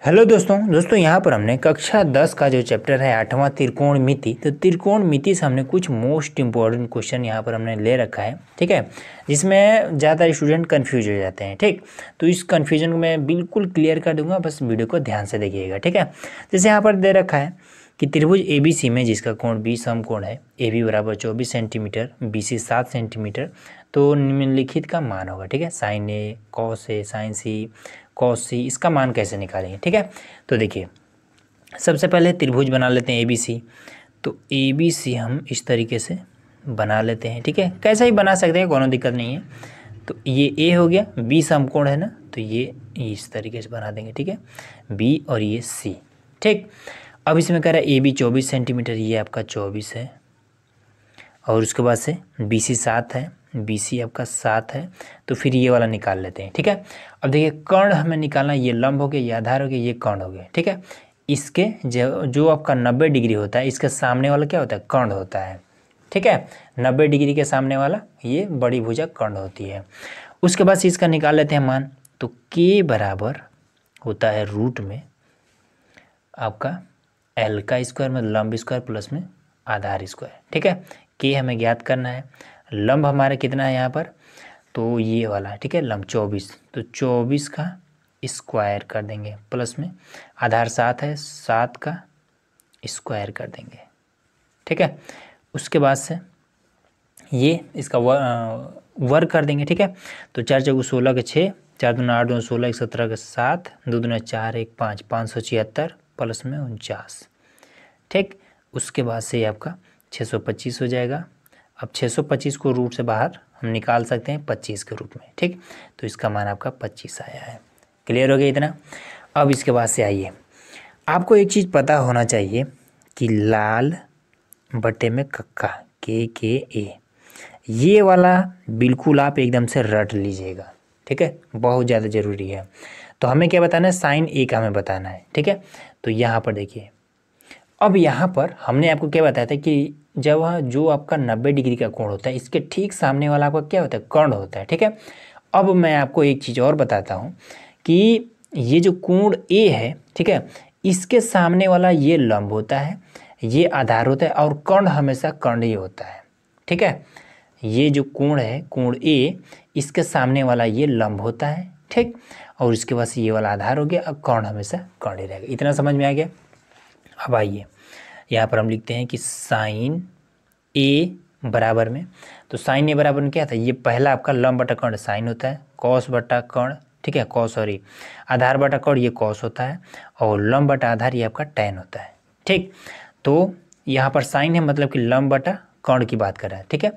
Hello दोस्तों यहाँ पर हमने कक्षा 10 का जो चैप्टर है 8वां त्रिकोणमिति। तो त्रिकोणमिति से हमने कुछ मोस्ट इम्पोर्टेंट क्वेश्चन यहाँ पर हमने ले रखा है, ठीक है, जिसमें ज़्यादा स्टूडेंट कंफ्यूज हो जाते हैं। ठीक, तो इस कंफ्यूजन को मैं बिल्कुल क्लियर कर दूंगा, बस वीडियो को ध्यान से देखिएगा। ठीक है, जैसे यहाँ पर दे रखा है कि त्रिभुज ABC में जिसका कोण 20 समकोण है, AB बराबर 24 सेंटीमीटर, BC 7 सेंटीमीटर, तो निम्नलिखित का मान होगा। ठीक है, sine A, cos A, sine C, cos C, इसका मान कैसे निकालेंगे। ठीक है, तो देखिए सबसे पहले त्रिभुज बना लेते हैं ABC। तो ABC हम इस तरीके से बना लेते हैं। ठीक है, कैसा ही बना सकते हैं, कोनो दिक्कत नहीं है। तो ये A हो गया, B समकोण है ना, तो ये इस तरीके से बना देंगे। ठीक है, B और ये C। ठीक, अब इसमें कह रहा है AB 24 सेंटीमीटर, ये आपका 24 है, और उसके बाद से BC 7 है, BC आपका 7 है, तो फिर ये वाला निकाल लेते हैं। ठीक है, अब देखिए कर्ण हमें निकालना, ये लंब हो गया, ये आधार हो गया, ये कर्ण हो गया। ठीक है, इसके जो आपका 90 डिग्री होता है, इसके सामने वाला क्या होता है, कर्ण होता है। ठीक है, 90 डिग्री के सामने वाला ये बड़ी भुजा कर्ण होती है। उसके बाद से इसका निकाल लेते हैं मान। तो K बराबर होता है रूट में आपका L का स्क्वायर में लंब स्क्वायर प्लस में आधार स्क्वायर। ठीक है, K हमें ज्ञात करना है, लंब हमारा कितना है यहाँ पर, तो ये वाला। ठीक है, लंब 24, तो 24 का स्क्वायर कर देंगे, प्लस में आधार 7 है, 7 का स्क्वायर कर देंगे। ठीक है, उसके बाद से ये इसका वर्ग कर देंगे। ठीक है, तो 4 चौगु 16 के 6, 4 दूना 8, 2 16, 1 17 के 7, 2 दूना 4, 1 5, 576 प्लस में 49। ठीक, उसके बाद से ये आपका 625 हो जाएगा। अब 625 को रूट से बाहर हम निकाल सकते हैं 25 के रूप में। ठीक, तो इसका मान आपका 25 आया है। क्लियर हो गया इतना। अब इसके बाद से आइए, आपको एक चीज़ पता होना चाहिए कि लाल बटे में कक्का KKA, ये वाला बिल्कुल आप एकदम से रट लीजिएगा। ठीक है, बहुत ज़्यादा ज़रूरी है। तो हमें क्या बताना है, साइन A का हमें बताना है। ठीक है, तो यहाँ पर देखिए, अब यहाँ पर हमने आपको क्या बताया था कि जब जो आपका 90 डिग्री का कोण होता है, इसके ठीक सामने वाला आपका क्या होता है, कर्ण होता है। ठीक है, अब मैं आपको एक चीज़ और बताता हूँ कि ये जो कोण A है, ठीक है, इसके सामने वाला ये लंब होता है, ये आधार होता है, और कर्ण हमेशा कर्ण ही होता है। ठीक है, ये जो कोण है, कोण A, इसके सामने वाला ये लंब होता है। ठीक, और इसके बाद से ये वाला आधार हो गया, अब कर्ण हमेशा कर्ण ही रहेगा। इतना समझ में आ गया। अब आइए यहाँ पर हम लिखते हैं कि साइन A बराबर में, तो साइन A बराबर में क्या था, ये पहला आपका लंब बटा कर्ण साइन होता है, कॉस बटा कर्ण, ठीक है, कॉस सॉरी आधार बटा कर्ण ये कॉस होता है, और लंब बटा आधार ये आपका टैन होता है। ठीक, तो यहाँ पर साइन है मतलब कि लंब बटा कर्ण की बात कर रहा है। ठीक है,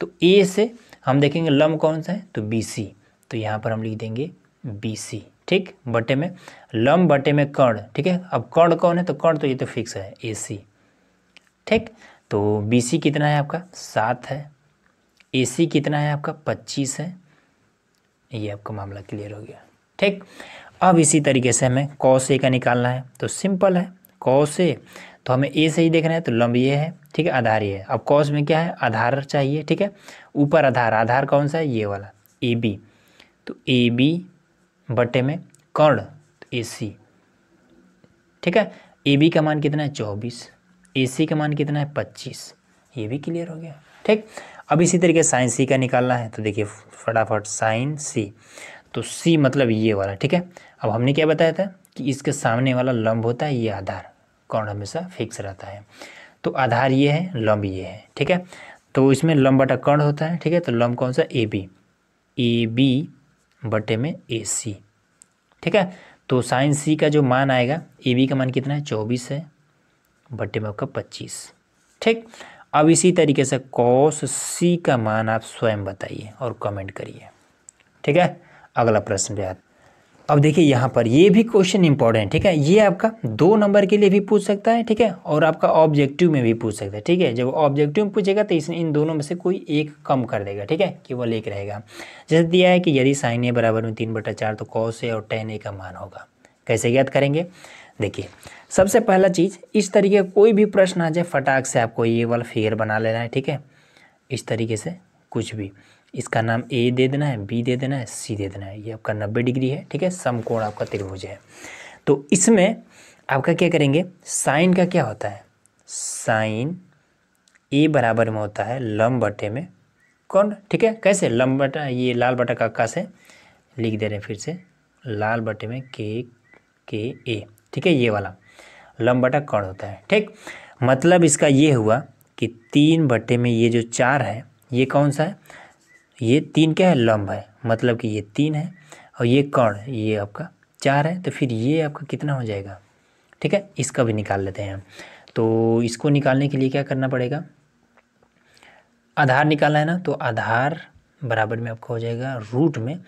तो A से हम देखेंगे लंब कौन सा है, तो BC, तो यहाँ पर हम लिख देंगे BC। ठीक, बटे में लंब बटे में कर्ण। ठीक है, अब कर्ण कौन है, तो कर्ण तो ये तो फिक्स है AC। ठीक, तो BC कितना है आपका 7 है, AC कितना है आपका 25 है। ये आपका मामला क्लियर हो गया। ठीक, अब इसी तरीके से हमें कॉस A का निकालना है, तो सिंपल है, कॉस A तो हमें A से ही देखना है, तो लंब ये है, ठीक है, आधार ये है। अब कॉस में क्या है, आधार चाहिए। ठीक है, ऊपर आधार, आधार कौन सा है, ये वाला AB, तो AB बटे में कर्ण तो AC। ठीक है, AB का मान कितना है 24, AC का मान कितना है 25, ये भी क्लियर हो गया। ठीक, अब इसी तरीके साइन C का निकालना है, तो देखिए फटाफट साइन C, तो C मतलब ये वाला। ठीक है, अब हमने क्या बताया था कि इसके सामने वाला लंब होता है, ये आधार, कर्ण हमेशा फिक्स रहता है, तो आधार ये है, लंब ये है। ठीक है, तो इसमें लंब बटा कर्ण होता है। ठीक है, तो लंब कौन सा, AB बटे में AC। ठीक है, तो साइन C का जो मान आएगा, AB का मान कितना है 24 है, बटे में आपका 25। ठीक, अब इसी तरीके से कॉस C का मान आप स्वयं बताइए और कमेंट करिए। ठीक है, अगला प्रश्न पे आते। अब देखिए यहाँ पर ये भी क्वेश्चन इंपॉर्टेंट। ठीक है, ये आपका 2 नंबर के लिए भी पूछ सकता है। ठीक है, और आपका ऑब्जेक्टिव में भी पूछ सकता है। ठीक है, जब ऑब्जेक्टिव में पूछेगा तो इसने इन दोनों में से कोई एक कम कर देगा। ठीक है, केवल एक रहेगा। जैसे दिया है कि यदि साइन A बराबर में 3/4, तो कॉस A और टैन A का मान होगा। कैसे ज्ञात करेंगे, देखिए सबसे पहला चीज़, इस तरीके का कोई भी प्रश्न आ जाए, फटाक से आपको ये वाला फिगर बना लेना है। ठीक है, इस तरीके से कुछ भी, इसका नाम A दे देना है, B दे देना है, C दे देना है। ये आपका 90 डिग्री है। ठीक है, समकोण आपका त्रिभुज है। तो इसमें आपका क्या करेंगे, साइन का क्या होता है, साइन ए बराबर में होता है लंब बटे में कौन, ठीक है। कैसे, लंब बटा, ये लाल बटा का से लिख दे रहे हैं फिर से, लाल बटे में के ए, ठीक है, ये वाला लंब बटा कर्ण होता है, ठीक। मतलब इसका ये हुआ कि 3 बटे में ये जो 4 है ये कौन सा है, ये 3 क्या है, लंब है, मतलब कि ये 3 है और ये कर्ण ये आपका 4 है, तो फिर ये आपका कितना हो जाएगा, ठीक है। इसका भी निकाल लेते हैं हम। तो इसको निकालने के लिए क्या करना पड़ेगा, आधार निकालना है ना, तो आधार बराबर में आपका हो जाएगा रूट में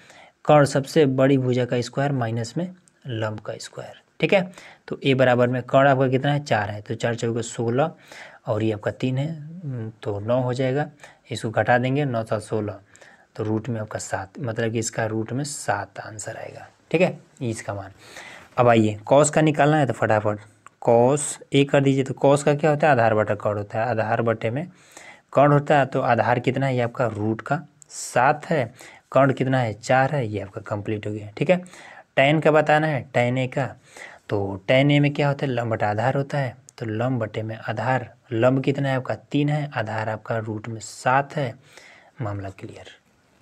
कर्ण सबसे बड़ी भुजा का स्क्वायर माइनस में लंब का स्क्वायर, ठीक है। तो ए बराबर में कर्ण आपका कितना है, 4 है, तो 4 चौके 16 और ये आपका 3 है तो 9 हो जाएगा। इसको घटा देंगे, 9 7 16, तो रूट में आपका 7, मतलब कि इसका रूट में 7 आंसर आएगा, ठीक है, इसका मान। अब आइए कॉस का निकालना है, तो फटाफट कॉस ए कर दीजिए। तो कॉस का क्या होता है, आधार बटा कर्ण होता है, आधार बटे में कर्ण होता है, तो आधार कितना है, ये आपका रूट का 7 है, कर्ण कितना है, 4 है, ये आपका कंप्लीट हो गया, ठीक है। tan का बताना है, tan ए का, तो tan ए में क्या होता है, लंब बटा आधार होता है, तो लंब बटे में आधार, लंब कितना है आपका 3 है, आधार आपका रूट में 7 है, मामला क्लियर,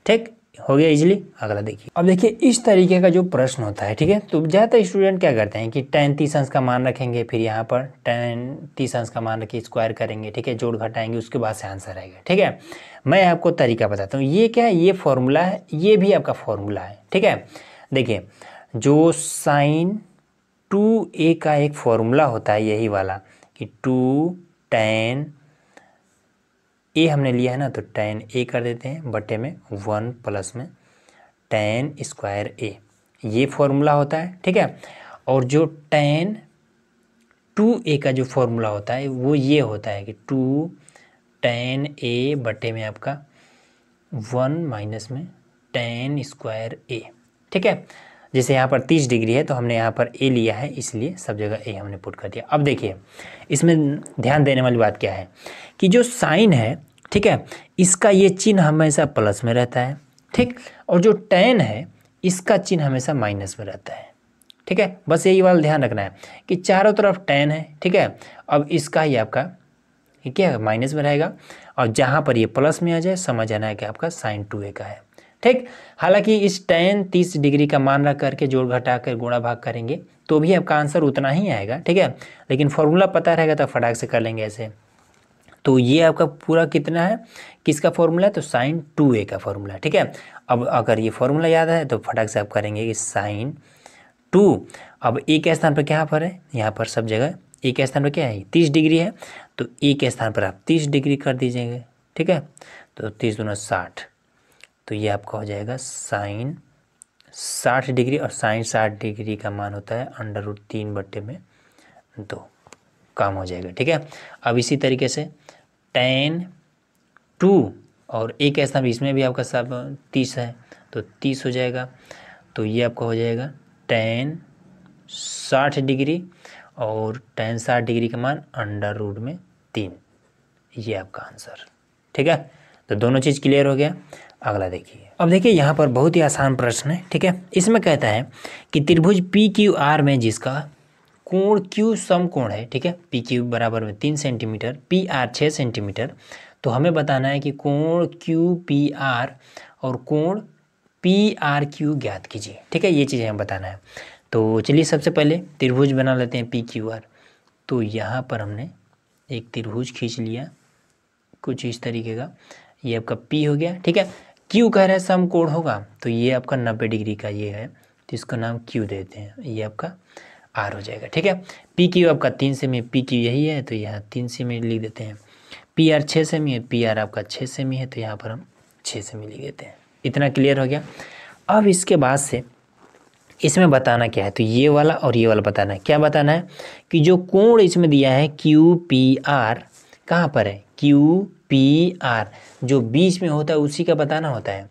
ठीक हो गया इजीली। अगला देखिए, अब देखिए इस तरीके का जो प्रश्न होता है, ठीक है, तो ज़्यादातर स्टूडेंट क्या करते हैं कि tan 30 अंश का मान रखेंगे, फिर यहाँ पर tan 30 अंश का मान रख के स्क्वायर करेंगे, ठीक है, जोड़ घटाएंगे, उसके बाद से आंसर आएगा, ठीक है। मैं आपको तरीका बताता हूँ, ये क्या है, ये फॉर्मूला है, ये भी आपका फॉर्मूला है, ठीक है। देखिए जो साइन 2a का एक फॉर्मूला होता है यही वाला कि 2 tan ए हमने लिया है ना, तो tan ए कर देते हैं बटे में 1 प्लस में tan स्क्वायर ए, ये फॉर्मूला होता है, ठीक है। और जो tan 2a का जो फॉर्मूला होता है वो ये होता है कि 2 tan ए बटे में आपका 1 माइनस में tan स्क्वायर ए, ठीक है। जैसे यहाँ पर 30 डिग्री है तो हमने यहाँ पर ए लिया है, इसलिए सब जगह ए हमने पुट कर दिया। अब देखिए इसमें ध्यान देने वाली बात क्या है कि जो साइन है, ठीक है, इसका ये चिन्ह हमेशा प्लस में रहता है, ठीक, और जो tan है इसका चिन्ह हमेशा माइनस में रहता है, ठीक है। बस यही वाला ध्यान रखना है कि चारों तरफ tan है, ठीक है। अब इसका ही आपका क्या है, माइनस में रहेगा, और जहाँ पर ये प्लस में आ जाए समझ आना है कि आपका साइन 2a का है, ठीक। हालांकि इस tan 30 डिग्री का मान रख करके जोड़ घटा कर गुणा भाग करेंगे तो भी आपका आंसर उतना ही आएगा, ठीक है। लेकिन फॉर्मूला पता रहेगा तो फटाक से कर लेंगे ऐसे। तो ये आपका पूरा कितना है, किसका फॉर्मूला है, तो साइन 2a का फॉर्मूला, ठीक है। अब अगर ये फॉर्मूला याद है तो फटाक से आप करेंगे कि साइन 2, अब ए के स्थान पर क्या पर है, यहाँ पर सब जगह ए के स्थान पर क्या है, 30 डिग्री है, तो ए के स्थान पर आप 30 डिग्री कर दीजिएगा, ठीक है। तो 30 दूना 60, तो ये आपका हो जाएगा साइन 60 डिग्री, और साइन 60 डिग्री का मान होता है √3 बटे में 2, काम हो जाएगा, ठीक है। अब इसी तरीके से tan 2 और ए के स्थान इसमें भी आपका सब 30 है तो 30 हो जाएगा, तो ये आपका हो जाएगा tan 60 डिग्री, और tan 60 डिग्री का मान √3, ये आपका आंसर, ठीक है। तो दोनों चीज़ क्लियर हो गया। अगला देखिए, अब देखिए यहाँ पर बहुत ही आसान प्रश्न है, ठीक है। इसमें कहता है कि त्रिभुज PQR में जिसका कोण Q समकोण है, ठीक है, PQ बराबर में 3 सेंटीमीटर, PR 6 सेंटीमीटर, तो हमें बताना है कि कोण QPR और कोण PRQ ज्ञात कीजिए, ठीक है, ये चीज़ें हमें बताना है। तो चलिए सबसे पहले त्रिभुज बना लेते हैं PQR। तो यहाँ पर हमने एक त्रिभुज खींच लिया कुछ इस तरीके का, ये आपका P हो गया, ठीक है। Q कह रहा है समकोण होगा, तो ये आपका 90 डिग्री का ये है, तो इसका नाम Q देते हैं, ये आपका R हो जाएगा, ठीक है। PQ आपका 3 सेमी, PQ यही है तो यहाँ 3 सेमी लिख देते हैं। PR 6 सेमी है, PR आपका 6 सेमी है, तो यहाँ पर हम 6 सेमी लिख देते हैं। इतना क्लियर हो गया। अब इसके बाद से इसमें बताना क्या है, तो ये वाला और ये वाला बताना है। क्या बताना है कि जो कोण इसमें दिया है QPR कहाँ पर है, QPR जो बीच में होता है उसी का बताना होता है।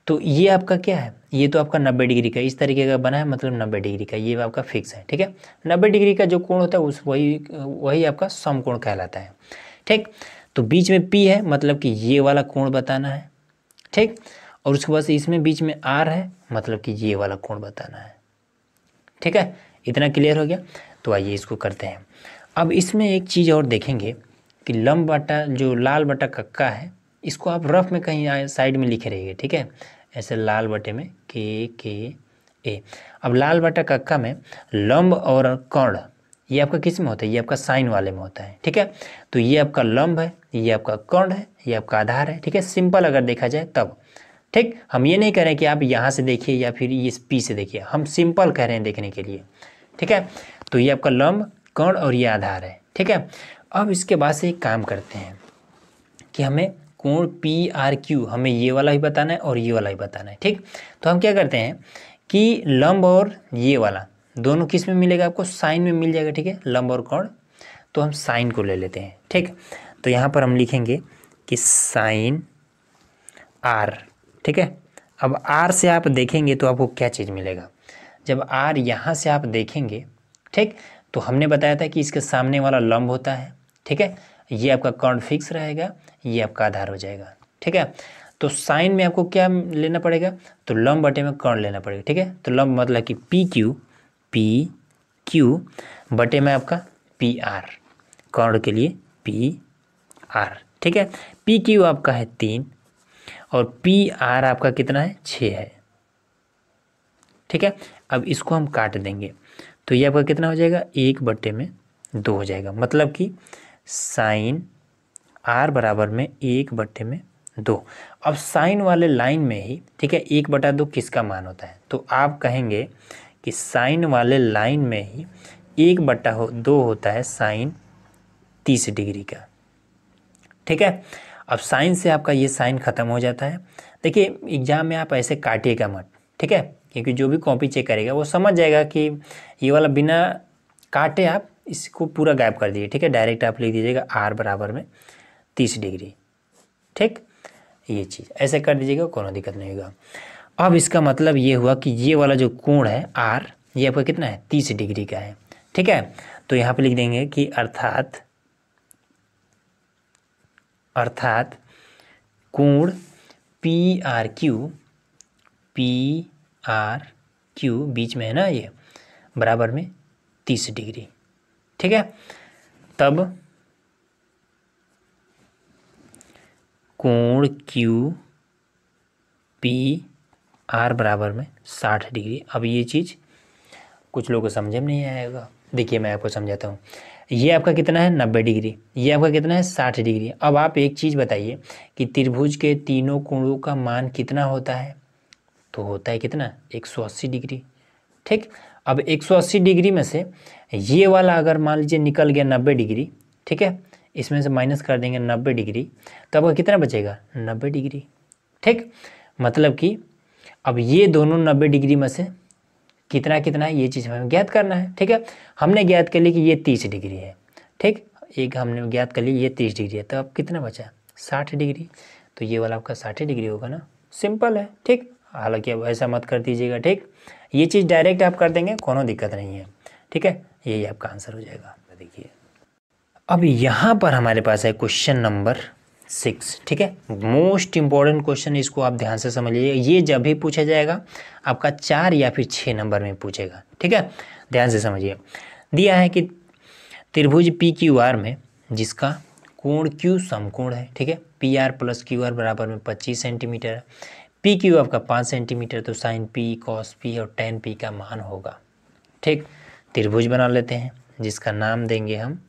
तो ये आपका क्या है, ये तो आपका 90 डिग्री का इस तरीके का बना है, मतलब 90 डिग्री का ये आपका फिक्स है, ठीक है। 90 डिग्री का जो कोण होता है उस वही आपका समकोण कहलाता है, ठीक। तो बीच में P है, मतलब कि ये वाला कोण बताना है, ठीक। और उसके बाद इसमें बीच में R है, मतलब कि ये वाला कोण बताना है, ठीक है। इतना क्लियर हो गया। तो आइए इसको करते हैं। अब इसमें एक चीज़ और देखेंगे कि लंब बटा जो लाल बटा कक्का है, इसको आप रफ में कहीं साइड में लिखे रहिए, ठीक है, ऐसे लाल बटे में के ए। अब लाल बटा कक्का में लंब और कर्ण ये आपका किस में होता है, ये आपका साइन वाले में होता है, ठीक है। तो ये आपका लंब है, ये आपका कर्ण है, ये आपका आधार है, ठीक है। सिंपल अगर देखा जाए तब, ठीक। हम ये नहीं कह रहे हैं कि आप यहाँ से देखिए या फिर ये पी से देखिए, हम सिंपल कह रहे हैं देखने के लिए, ठीक है। तो ये आपका लंब, कर्ण और ये आधार है, ठीक है। अब इसके बाद से एक काम करते हैं कि हमें कोण पी आर क्यू हमें ये वाला ही बताना है और ये वाला ही बताना है, ठीक। तो हम क्या करते हैं कि लंब और ये वाला दोनों किस में मिलेगा, आपको साइन में मिल जाएगा, ठीक है, लंब और कोण। तो हम साइन को ले लेते हैं, ठीक। तो यहाँ पर हम लिखेंगे कि साइन आर, ठीक है। अब आर से आप देखेंगे तो आपको क्या चीज़ मिलेगा, जब आर यहाँ से आप देखेंगे, ठीक, तो हमने बताया था कि इसके सामने वाला लंब होता है, ठीक है, ये आपका कर्ण फिक्स रहेगा, ये आपका आधार हो जाएगा, ठीक है। तो साइन में आपको क्या लेना पड़ेगा, तो लंब बटे में कर्ण लेना पड़ेगा, ठीक है। तो लंब मतलब कि पी क्यू बटे में आपका पी आर, कर्ण के लिए पी आर, ठीक है। पी क्यू आपका है 3 और पी आर आपका कितना है, 6 है, ठीक है। अब इसको हम काट देंगे तो ये आपका कितना हो जाएगा, 1/2 हो जाएगा। मतलब कि साइन आर बराबर में 1/2। अब साइन वाले लाइन में ही, ठीक है, 1/2 किसका मान होता है, तो आप कहेंगे कि साइन वाले लाइन में ही 1/2 होता है साइन 30 डिग्री का, ठीक है। अब साइन से आपका ये साइन खत्म हो जाता है। देखिए एग्जाम में आप ऐसे काटिएगा मत, ठीक है, क्योंकि जो भी कॉपी चेक करेगा वो समझ जाएगा कि ये वाला बिना काटे आप इसको पूरा गायब कर दीजिए, ठीक है। डायरेक्ट आप लिख दीजिएगा आर बराबर में 30 डिग्री, ठीक, ये चीज़ ऐसे कर दीजिएगा, कोई दिक्कत नहीं होगा। अब इसका मतलब ये हुआ कि ये वाला जो कोण है आर, ये आपका कितना है, 30 डिग्री का है, ठीक है। तो यहाँ पे लिख देंगे कि अर्थात कोण पी आर क्यू बीच में है ना ये, बराबर में 30 डिग्री, ठीक है। तब कोण क्यू पी आर बराबर में 60 डिग्री। अब ये चीज़ कुछ लोगों को समझ में नहीं आएगा, देखिए मैं आपको समझाता हूँ। ये आपका कितना है, 90 डिग्री, ये आपका कितना है, 60 डिग्री। अब आप एक चीज़ बताइए कि त्रिभुज के तीनों कोणों का मान कितना होता है, तो होता है कितना, 180 डिग्री, ठीक। अब 180 डिग्री में से ये वाला अगर मान लीजिए निकल गया 90 डिग्री, ठीक है, इसमें से माइनस कर देंगे 90 डिग्री, तो आपका कितना बचेगा, 90 डिग्री, ठीक। मतलब कि अब ये दोनों 90 डिग्री में से कितना कितना है, ये चीज़ हमें ज्ञात करना है, ठीक है। हमने ज्ञात कर ली कि ये 30 डिग्री है, ठीक, एक हमने ज्ञात कर ली ये 30 डिग्री है, तो अब कितना बचा, 60 डिग्री। तो ये वाला आपका 60 डिग्री होगा ना, सिंपल है, ठीक। हालांकि अब ऐसा मत कर दीजिएगा, ठीक, ये चीज़ डायरेक्ट आप कर देंगे, कोनो दिक्कत नहीं है, ठीक है, यही आपका आंसर हो जाएगा। देखिए अब यहाँ पर हमारे पास है क्वेश्चन नंबर 6, ठीक है, मोस्ट इंपॉर्टेंट क्वेश्चन, इसको आप ध्यान से समझिए। ये जब भी पूछा जाएगा आपका 4 या फिर 6 नंबर में पूछेगा, ठीक है, ध्यान से समझिए। दिया है कि त्रिभुज पी क्यू आर में जिसका कोण क्यू समकोण है, ठीक है, P R plus Q R बराबर में 25 सेंटीमीटर है, पी क्यू आपका 5 सेंटीमीटर, तो साइन पी कॉस पी और टेन पी का मान होगा, ठीक। त्रिभुज बना लेते हैं जिसका नाम देंगे हम,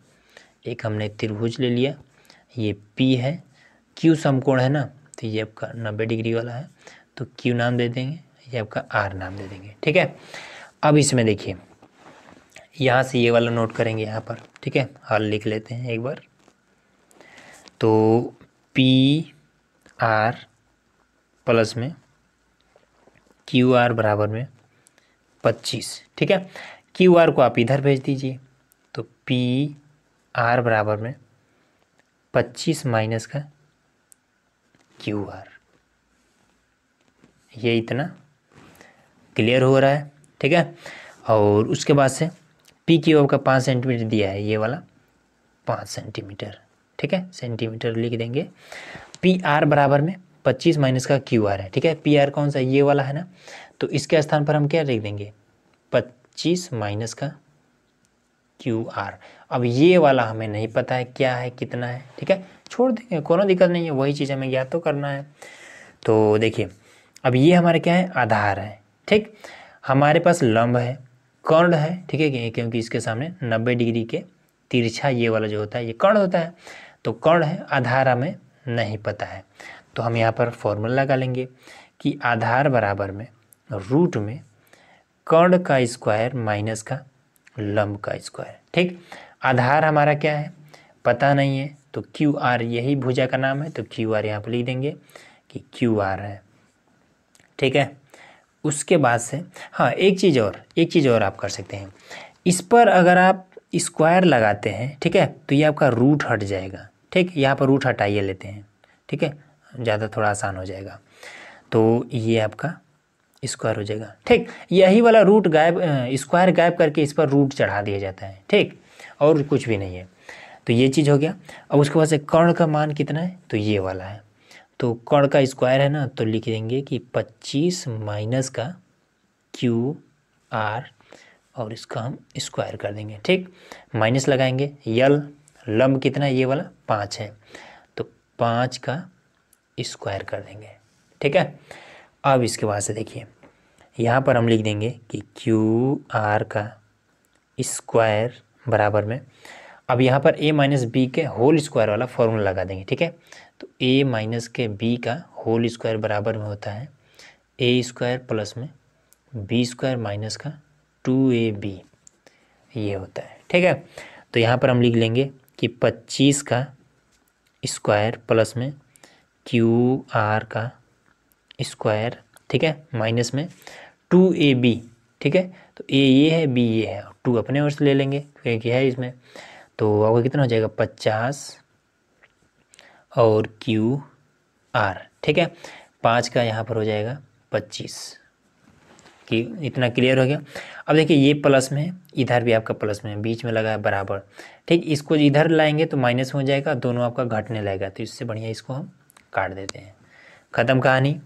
एक हमने त्रिभुज ले लिया, ये P है, Q समकोण है ना, तो ये आपका 90 डिग्री वाला है, तो Q नाम दे देंगे, ये आपका R नाम दे देंगे, ठीक है। अब इसमें देखिए यहाँ से ये वाला नोट करेंगे यहाँ पर, ठीक है, हल लिख लेते हैं एक बार। तो PR प्लस में QR बराबर में 25, ठीक है। QR को आप इधर भेज दीजिए, तो PR बराबर में 25 माइनस का QR, ये इतना क्लियर हो रहा है, ठीक है। और उसके बाद से पी क्यू आपका 5 सेंटीमीटर दिया है, ये वाला 5 सेंटीमीटर, ठीक है, सेंटीमीटर लिख देंगे। पी आर बराबर में 25 माइनस का क्यू आर है, ठीक है। पी आर कौन सा, ये वाला है ना, तो इसके स्थान पर हम क्या लिख देंगे, 25 माइनस का QR। अब ये वाला हमें नहीं पता है क्या है कितना है, ठीक है, छोड़ देंगे, कोनो दिक्कत नहीं है, वही चीज़ हमें ज्ञात तो करना है। तो देखिए अब ये हमारे क्या है, आधार है, ठीक, हमारे पास लंब है, कर्ण है, ठीक है, क्योंकि इसके सामने 90 डिग्री के तिरछा ये वाला जो होता है ये कर्ण होता है, तो कर्ण है, आधार हमें नहीं पता है। तो हम यहाँ पर फॉर्मूला लगा लेंगे कि आधार बराबर में रूट में कर्ण का स्क्वायर माइनस का लंब का स्क्वायर, ठीक। आधार हमारा क्या है पता नहीं है, तो QR यही भुजा का नाम है, तो QR यहाँ पर लिख देंगे कि QR है, ठीक है। उसके बाद से हाँ एक चीज़ और आप कर सकते हैं, इस पर अगर आप स्क्वायर लगाते हैं, ठीक है, तो ये आपका रूट हट जाएगा, ठीक, यहाँ पर रूट हटाइए लेते हैं, ठीक है, ज़्यादा थोड़ा आसान हो जाएगा, तो ये आपका स्क्वायर हो जाएगा, ठीक। यही वाला रूट गायब, स्क्वायर गायब करके इस पर रूट चढ़ा दिया जाता है, ठीक, और कुछ भी नहीं है। तो ये चीज़ हो गया। अब उसके बाद से कर्ण का मान कितना है, तो ये वाला है, तो कर्ण का स्क्वायर है ना, तो लिख देंगे कि 25 माइनस का QR और इसका हम स्क्वायर कर देंगे, ठीक, माइनस लगाएंगे, यल लंब कितना है ये वाला 5 है, तो 5 का स्क्वायर कर देंगे, ठीक है। अब इसके बाद से देखिए यहाँ पर हम लिख देंगे कि QR का स्क्वायर बराबर में, अब यहाँ पर A माइनस बी के होल स्क्वायर वाला फॉर्मूला लगा देंगे, ठीक है, तो A माइनस के B का होल स्क्वायर बराबर में होता है A स्क्वायर प्लस में B स्क्वायर माइनस का 2AB, ये होता है, ठीक है। तो यहाँ पर हम लिख लेंगे कि 25 का स्क्वायर प्लस में QR का स्क्वायर, ठीक है, माइनस में 2AB, ठीक है, तो A ये है B ये है, 2 अपने ओर से ले लेंगे क्योंकि है इसमें, तो आपको कितना हो जाएगा 50 और QR, ठीक है, 5 का यहाँ पर हो जाएगा 25, कि इतना क्लियर हो गया। अब देखिए ये प्लस में है, इधर भी आपका प्लस में है, बीच में लगा है बराबर, ठीक, इसको इधर लाएंगे तो माइनस हो जाएगा, दोनों आपका घटने लगेगा, तो इससे बढ़िया इसको हम काट देते हैं, ख़त्म कहानी।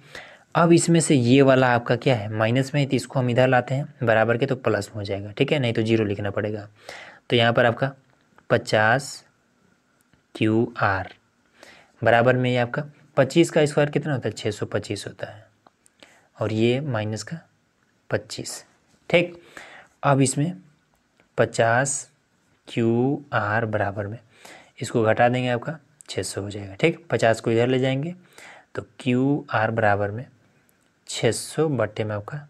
अब इसमें से ये वाला आपका क्या है माइनस में है, तो इसको हम इधर लाते हैं बराबर के, तो प्लस में हो जाएगा, ठीक है, नहीं तो 0 लिखना पड़ेगा। तो यहाँ पर आपका 50 QR बराबर में ये आपका 25 का स्क्वायर कितना होता है 625 होता है, और ये माइनस का 25, ठीक। अब इसमें 50 QR बराबर में इसको घटा देंगे, आपका 600 हो जाएगा, ठीक, 50 को इधर ले जाएंगे, तो QR बराबर में 600 बट्टे में आपका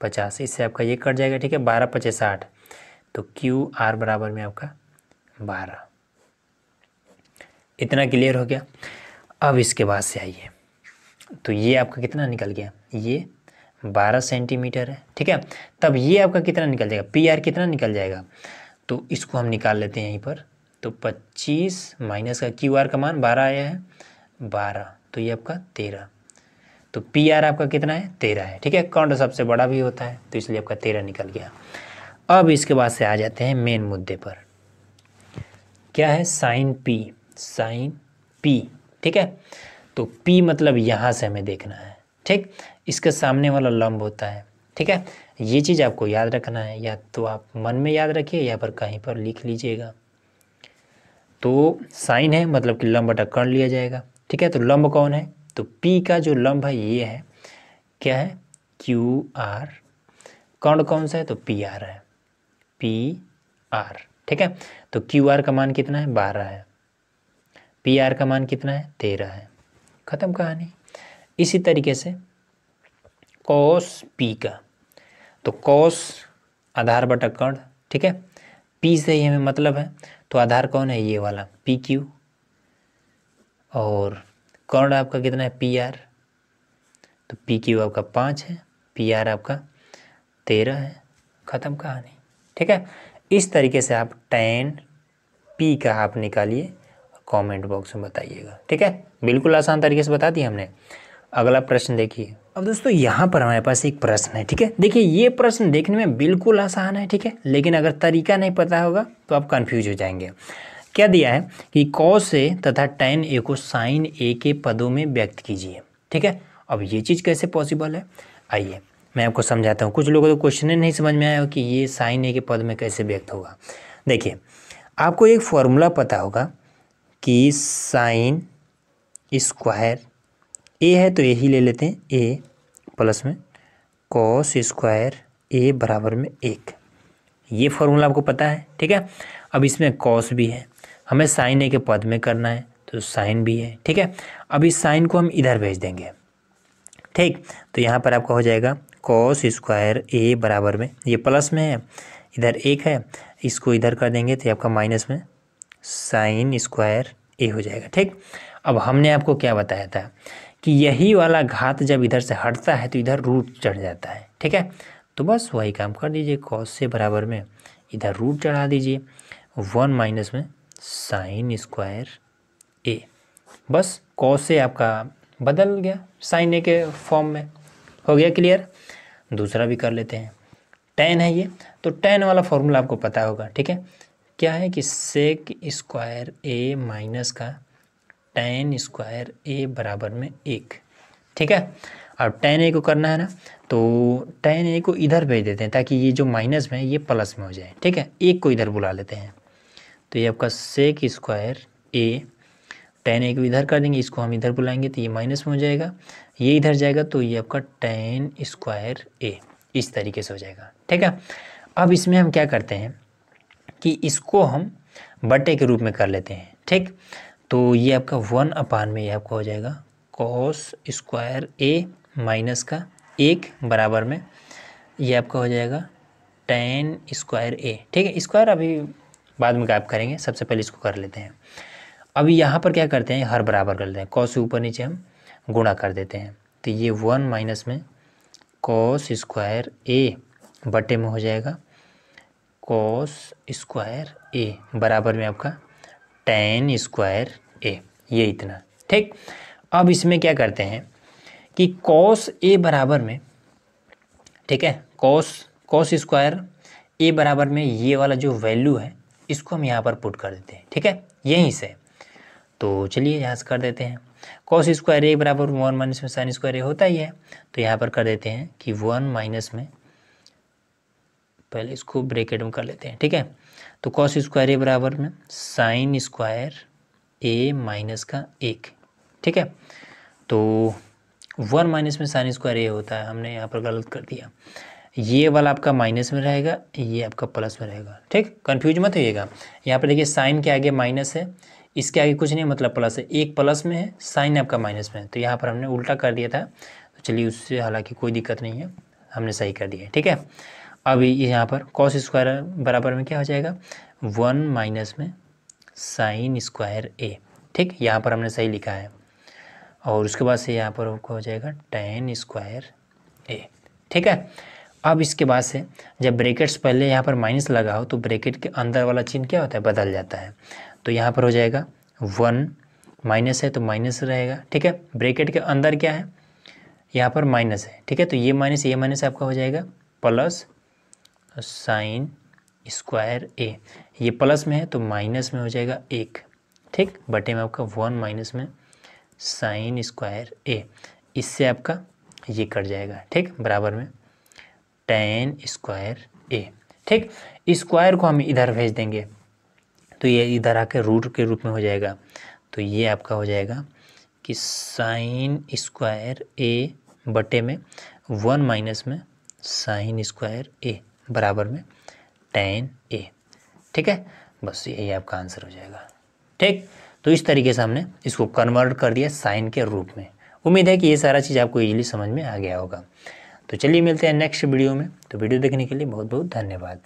50, इससे आपका ये कट जाएगा, ठीक है, 12 पचे 60, तो QR बराबर में आपका 12। इतना क्लियर हो गया। अब इसके बाद से आइए, तो ये आपका कितना निकल गया, ये 12 सेंटीमीटर है, ठीक है। तब ये आपका कितना निकल जाएगा, PR कितना निकल जाएगा, तो इसको हम निकाल लेते हैं यहीं पर, तो 25 माइनस का QR का मान 12 आया है, 12, तो ये आपका 13, तो PR आपका कितना है 13 है, ठीक है, कर्ण सबसे बड़ा भी होता है, तो इसलिए आपका 13 निकल गया। अब इसके बाद से आ जाते हैं मेन मुद्दे पर, क्या है साइन P, ठीक है, तो P मतलब यहाँ से हमें देखना है, ठीक, इसके सामने वाला लंब होता है, ठीक है, ये चीज़ आपको याद रखना है, या तो आप मन में याद रखिए या पर कहीं पर लिख लीजिएगा। तो साइन है मतलब कि लंब बटा कर्ण लिया जाएगा, ठीक है, तो लंब कौन है, तो P का जो लंब है ये है, क्या है QR, कर्ण कौन सा है, तो PR है, PR, ठीक है, तो QR का मान कितना है 12 है, PR का मान कितना है 13 है, ख़त्म कहानी। इसी तरीके से cos P का, तो cos आधार बटा कर्ण, ठीक है, P से ही हमें मतलब है, तो आधार कौन है ये वाला PQ, और कर्ण आपका कितना है PR, तो PQ आपका 5 है, PR आपका 13 है, ख़त्म कहानी, ठीक है। इस तरीके से आप tan P का आप निकालिए, कमेंट बॉक्स में बताइएगा, ठीक है, बिल्कुल आसान तरीके से बता दिया हमने। अगला प्रश्न देखिए। अब दोस्तों यहाँ पर हमारे पास एक प्रश्न है, ठीक है, देखिए ये प्रश्न देखने में बिल्कुल आसान है, ठीक है, लेकिन अगर तरीका नहीं पता होगा तो आप कंफ्यूज हो जाएंगे। क्या दिया है कि cos A तथा tan A को sin A के पदों में व्यक्त कीजिए, ठीक है। अब ये चीज़ कैसे पॉसिबल है, आइए मैं आपको समझाता हूँ। कुछ लोगों को क्वेश्चन नहीं समझ में आया हो कि ये साइन ए के पद में कैसे व्यक्त होगा। देखिए, आपको एक फॉर्मूला पता होगा कि साइन स्क्वायर ए है तो यही ले लेते हैं, ए प्लस में कॉस स्क्वायर ए बराबर में 1। ये फॉर्मूला आपको पता है, ठीक है। अब इसमें कॉस भी है, हमें साइन ए के पद में करना है तो साइन भी है, ठीक है। अब इस साइन को हम इधर भेज देंगे, ठीक। तो यहाँ पर आपका हो जाएगा कॉस स्क्वायर ए बराबर में, ये प्लस में है, इधर 1 है, इसको इधर कर देंगे तो आपका माइनस में साइन स्क्वायर ए हो जाएगा, ठीक। अब हमने आपको क्या बताया था कि यही वाला घात जब इधर से हटता है तो इधर रूट चढ़ जाता है, ठीक है। तो बस वही काम कर दीजिए, कॉस से बराबर में इधर रूट चढ़ा दीजिए, 1 माइनस में साइन स्क्वायर ए। बस कॉस से आपका बदल गया साइन ए के फॉर्म में, हो गया क्लियर। दूसरा भी कर लेते हैं, टेन है ये, तो टेन वाला फॉर्मूला आपको पता होगा, ठीक है। क्या है कि सेक स्क्वायर ए माइनस का टेन स्क्वायर ए बराबर में 1, ठीक है। और टेन ए को करना है ना, तो टेन ए को इधर भेज देते हैं ताकि ये जो माइनस में है ये प्लस में हो जाए, ठीक है। 1 को इधर बुला लेते हैं, तो ये आपका सेक स्क्वायर ए, टेन ए को इधर कर देंगे, इसको हम इधर बुलाएंगे तो ये माइनस में हो जाएगा, ये इधर जाएगा तो ये आपका टेन स्क्वायर ए इस तरीके से हो जाएगा, ठीक है। अब इसमें हम क्या करते हैं कि इसको हम बटे के रूप में कर लेते हैं, ठीक। तो ये आपका 1 अपान में ये आपका हो जाएगा कॉस स्क्वायर ए माइनस का 1 बराबर में ये आपका हो जाएगा टेन स्क्वायर ए, ठीक है। स्क्वायर अभी बाद में गायब करेंगे, सबसे पहले इसको कर लेते हैं। अभी यहाँ पर क्या करते हैं, हर बराबर कर लेते हैं, कॉस से ऊपर नीचे हम गुणा कर देते हैं, तो ये 1 माइनस में कॉस स्क्वायर ए बटे में हो जाएगा कॉस स्क्वायर ए बराबर में आपका टेन स्क्वायर ए, ये इतना, ठीक। अब इसमें क्या करते हैं कि कॉस ए बराबर में, ठीक है, कॉस स्क्वायर ए बराबर में ये वाला जो वैल्यू है इसको हम यहाँ पर पुट कर देते हैं, ठीक है, यहीं से। तो चलिए यहाँ से कर देते हैं, कॉस स्क्वायर ए बराबर 1 माइनस में साइन स्क्वायर ए होता ही है, तो यहाँ पर कर देते हैं कि 1 माइनस में, पहले इसको ब्रैकेट में कर लेते हैं, ठीक है। तो कॉस स्क्वायर ए बराबर में साइन स्क्वायर ए माइनस का 1, ठीक है। तो 1 माइनस में साइन स्क्वायर ए होता है, हमने यहाँ पर गलत कर दिया, ये वाला आपका माइनस में रहेगा, ये आपका प्लस में रहेगा, ठीक। कंफ्यूज मत होइएगा, यहाँ पर देखिए साइन के आगे माइनस है, इसके आगे कुछ नहीं मतलब प्लस है, एक प्लस में है, साइन आपका माइनस में है, तो यहाँ पर हमने उल्टा कर दिया था। तो चलिए उससे हालांकि कोई दिक्कत नहीं है, हमने सही कर दिया, ठीक है। अब यहाँ पर कॉस स्क्वायर बराबर में क्या हो जाएगा 1 माइनस में साइन स्क्वायर ए, ठीक, यहाँ पर हमने सही लिखा है। और उसके बाद से यहाँ पर हो जाएगा टेन स्क्वायर ए, ठीक है। अब इसके बाद से जब ब्रैकेट्स पहले यहाँ पर माइनस लगा हो तो ब्रैकेट के अंदर वाला चिन्ह क्या होता है, बदल जाता है। तो यहाँ पर हो जाएगा 1 माइनस है तो माइनस रहेगा, ठीक है। ब्रैकेट के अंदर क्या है, यहाँ पर माइनस है, ठीक है। तो ये माइनस आपका हो जाएगा प्लस साइन स्क्वायर ए, ये प्लस में है तो माइनस में हो जाएगा 1, ठीक, बटे में आपका 1 माइनस में साइन स्क्वायर ए, इससे आपका ये कट जाएगा, ठीक, बराबर में टेन स्क्वायर ए, ठीक। स्क्वायर को हम इधर भेज देंगे तो ये इधर आके रूट के रूप में हो जाएगा, तो ये आपका हो जाएगा कि साइन स्क्वायर ए बटे में 1 माइनस में साइन स्क्वायर ए बराबर में टेन ए, ठीक है। बस यही आपका आंसर हो जाएगा, ठीक। तो इस तरीके से हमने इसको कन्वर्ट कर दिया साइन के रूप में। उम्मीद है कि ये सारा चीज़ आपको इजीली समझ में आ गया होगा। तो चलिए मिलते हैं नेक्स्ट वीडियो में। तो वीडियो देखने के लिए बहुत बहुत धन्यवाद।